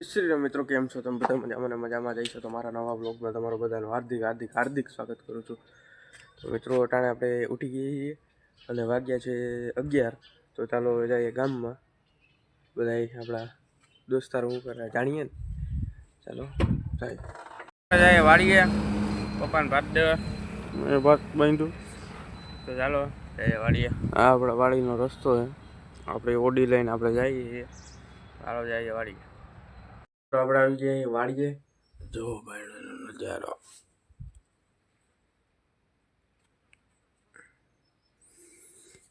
શ્રી રામ મિત્રો, કેમ છો તમે બધા? મજામાં જઈશો તો મારા નવા બ્લોગમાં તમારું બધાનું હાર્દિક સ્વાગત કરું છું. તો મિત્રો, અટાણે આપણે ઉઠી ગઈ છીએ અને વાગ્યા છે 11. તો ચાલો જઈએ ગામમાં, બધા આપણા દોસ્તારો શું કરે જાણીએ ને. ચાલો જાય વાળીએ, પપ્પાને ભાત દેવા ભાત બાંધ્યું. તો ચાલો જઈએ વાળીએ. આ આપણા વાડીનો રસ્તો છે, આપણે ઓડી લઈને આપણે જઈએ છીએ. ચાલો જઈએ વાળીએ. આપણે આવી જઈએ વાળીએ. જો ભાઈ નજારો,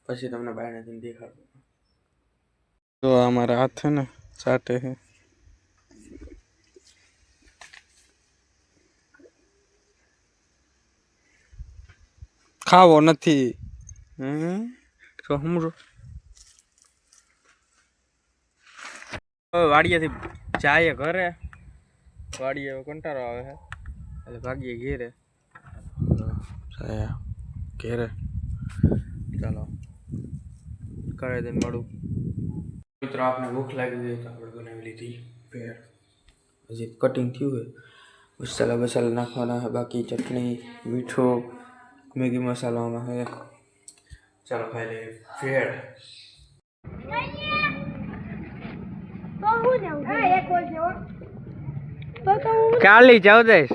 પછી તમને બહારથી દેખાડું. તો અમારા હાથ છે ને ચાટે છે. ખાવો નથી. તો સમજો વાડીએથી જાય ઘરે. વાડીએ કંટાળો આવે છે એટલે ભાગીએ ઘેરે. ઘેરે ચાલો કરે દઈને મળું. મિત્રો, આપણે ભૂખ લાગી ગઈ તો આપણે બનાવી લીધી ભેળ. હજી કટિંગ થયું હોય, મસાલા બસાલા નાખવાના છે, બાકી ચટણી, મીઠું, મેગી મસાલો આમાં છે. ચાલો ખાઈ લઈએ ભેળ. કાલી 14